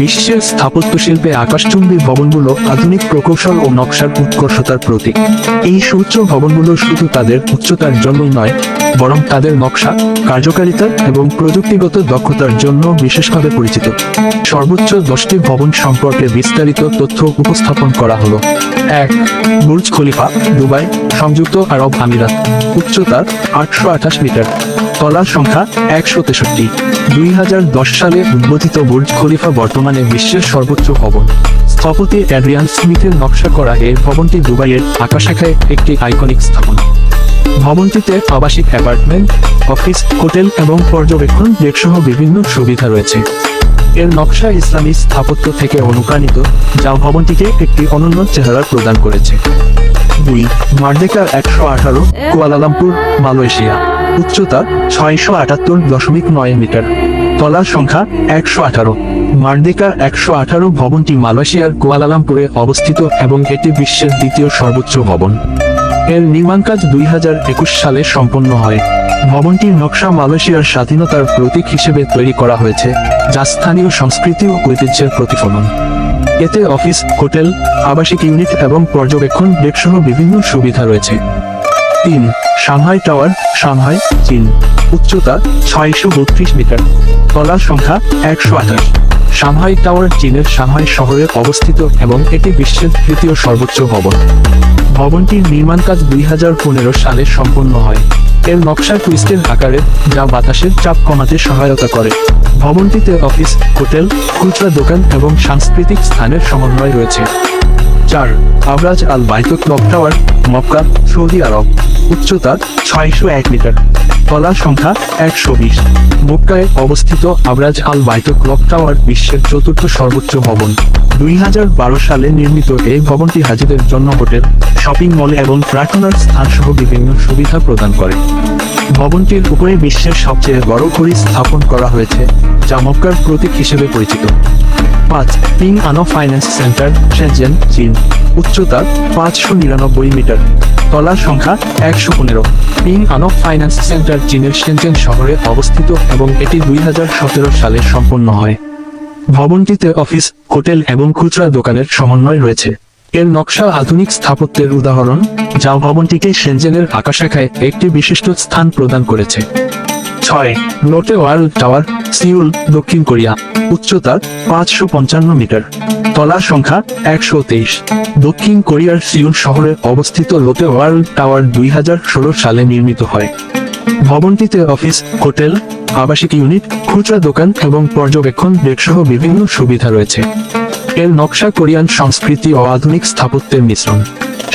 বিশ্বের স্থাপত্য শিল্পে আকাশচুম্বী ভবনগুলো আধুনিক প্রকৌশল ও নকশার উৎকর্ষতার প্রতীক। এই সুউচ্চ ভবনগুলো শুধু তাদের উচ্চতার জন্যই নয়, বরং তাদের নকশা, কার্যকারিতা এবং প্রযুক্তিগত দক্ষতার জন্য বিশেষভাবে পরিচিত। সর্বোচ্চ 10টি ভবন সম্পর্কে বিস্তারিত তথ্য উপস্থাপন করা হলো। 1. বুর্জ খলিফা, দুবাই, সংযুক্ত আরব আমিরাত। উচ্চতা 828 মিটার, তলার সংখ্যা 163। 2010 সালে উদ্বোধিত বুর্জ খলিফা বর্তমানে বিশ্বের সর্বোচ্চ ভবন। স্থপতি অ্যাড্রিয়ান স্মিথের নকশা করা এই ভবনটি দুবাইয়ের আকাশাখায় একটি আইকনিক স্থাপনা। ভবনটিতে আবাসিক অ্যাপার্টমেন্ট, অফিস, হোটেল এবং পর্যবেক্ষণ ডেক সহ বিভিন্ন সুবিধা রয়েছে। এর নকশা ইসলামী স্থাপত্য থেকে অনুপ্রাণিত, যা ভবনটিকে একটি অনন্য চেহারা প্রদান করেছে। 2. মার্দেকা 118, কুয়ালালামপুর, মালয়েশিয়া। উচ্চতা 678.9 মিটার, তলার সংখ্যা 118। মার্দেকা 118 ভবনটি মালয়েশিয়ার কুয়ালালামপুরে অবস্থিত এবং এটি বিশ্বের দ্বিতীয় সর্বোচ্চ ভবন। এর নির্মাণ কাজ 2021 সালে সম্পন্ন হয়। ভবনটির নকশা মালয়েশিয়ার স্বাধীনতার প্রতীক হিসেবে তৈরি করা হয়েছে, যা স্থানীয় সংস্কৃতি ও ঐতিহ্যের প্রতিফলন। এতে অফিস, হোটেল, আবাসিক ইউনিট এবং পর্যবেক্ষণ ডেক সহ বিভিন্ন সুবিধা রয়েছে। 3. সাংহাই টাওয়ার, সাংহাই, চীন। উচ্চতা 632 মিটার, তলার সংখ্যা 128। সাংহাই টাওয়ার চীনের সাংহাই শহরে অবস্থিত এবং এটি বিশ্বের তৃতীয় সর্বোচ্চ ভবন। ভবনটির নির্মাণ কাজ 2015 সালে সম্পন্ন হয়। এর নকশা টুইস্টের আকারের, যা বাতাসের চাপ কমাতে সহায়তা করে। ভবনটিতে অফিস, হোটেল, খুচরা দোকান এবং সাংস্কৃতিক স্থানের সমন্বয় রয়েছে। 4. আবরাজ আল বাইতুল ক্লক টাওয়ার, মক্কা, সৌদি আরব। উচ্চতা 601 মিটার, তলার সংখ্যা 120। মক্কায় অবস্থিত আবরাজ আল বাইতুল ক্লক টাওয়ার বিশ্বের চতুর্থ সর্বোচ্চ ভবন। 2012 সালে নির্মিত এই ভবনটি হাজিদের জন্য হোটেল, শপিং মল এবং প্রার্থনার স্থান সহ বিভিন্ন সুবিধা প্রদান করে। ভবনটির উপরে বিশ্বের সবচেয়ে বড় ঘড়ি স্থাপন করা হয়েছে, যা মক্কার প্রতীক হিসেবে পরিচিত। 5. পিং আনো ফাইন্যান্স সেন্টার, শেনজেন, চীন। উচ্চতা 599 মিটার, তলার সংখ্যা 115। পিং আনো ফাইন্যান্স সেন্টার চীনের শেনজেন শহরে অবস্থিত এবং এটি 2017 সালে সম্পন্ন হয়। ভবনটিতে অফিস, হোটেল এবং খুচরা দোকানের সমন্বয় রয়েছে। এর নকশা আধুনিক স্থাপত্যের উদাহরণ, যা ভবনটিকে শেনজেনের আকাশাখায় একটি বিশিষ্ট স্থান প্রদান করেছে। 6. লোটে ওয়ার্ল্ড টাওয়ার, সিউল, দক্ষিণ কোরিয়া। উচ্চতা 555 মিটার, তলার সংখ্যা 123। দক্ষিণ কোরিয়ার সিউল শহরে অবস্থিত লোটে ওয়ার্ল্ড টাওয়ার 2016 সালে নির্মিত হয়। ভবনটিতে অফিস, হোটেল, আবাসিক ইউনিট, খুচরা দোকান এবং পর্যবেক্ষণ ডেক সহ বিভিন্ন সুবিধা রয়েছে। এর নকশা কোরিয়ান সংস্কৃতি ও আধুনিক স্থাপত্যের মিশ্রণ।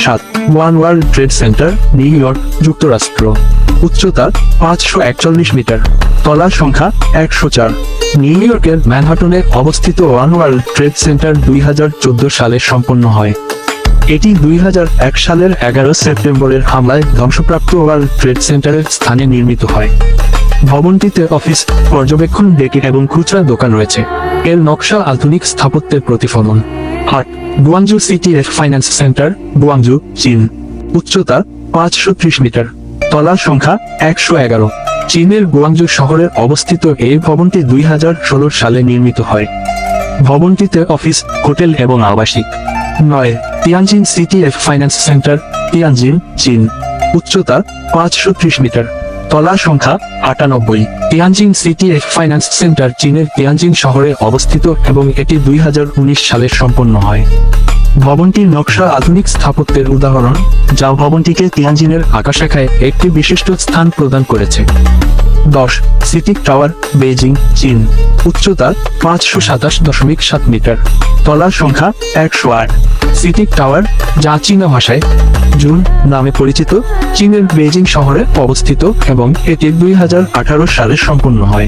7. One world trade centre, new York, যুক্তরাষ্ট্র। উচ্চতা 541 মিটার, তলার সংখ্যা 104। নিউ ইয়র্কের ম্যানহাটনে অবস্থিত ওয়ান ওয়ার্ল্ড ট্রেড সেন্টার 2014 সালে সম্পন্ন হয়। এটি 2001 সালের 11 সেপ্টেম্বরের হামলায় ধ্বংসপ্রাপ্ত ওয়ার্ল্ড ট্রেড সেন্টারের স্থানে নির্মিত হয়। ভবনটিতে অফিস, পর্যবেক্ষণ ডেক এবং খুচরা দোকান রয়েছে। এর নকশা আধুনিক স্থাপত্যের প্রতিফলন। 8. Guangzhou city finance centre, Guangzhou, চীন। উচ্চতা 530 মিটার, তলার সংখ্যা 111। চীনের গুয়াংজু শহরে অবস্থিত এই ভবনটি 2016 সালে নির্মিত হয়। ভবনটিতে অফিস, হোটেল এবং আবাসিক। 9. Tianjin city finance centre, Tianjin, চীন। উচ্চতা 530 মিটার, তলার সংখ্যা 98। তিয়ানজিন সিটি ফাইন্যান্স সেন্টার চীনের তিয়ানজিন শহরে অবস্থিত এবং এটি 2019 সালে সম্পন্ন হয়। ভবনটির নকশা আধুনিক স্থাপত্যের উদাহরণ, যা ভবনটিকে তিয়ানজিনের আকাশাখায় একটি বিশিষ্ট স্থান প্রদান করেছে। 10. সিটি টাওয়ার, বেইজিং, চীন। উচ্চতা 527.7 মিটার, তলার সংখ্যা 108। সিটি টাওয়ার, যা চীনা ভাষায় জুন নামে পরিচিত, চীনের বেইজিং শহরে অবস্থিত এবং এটি 2018 সালে সম্পন্ন হয়।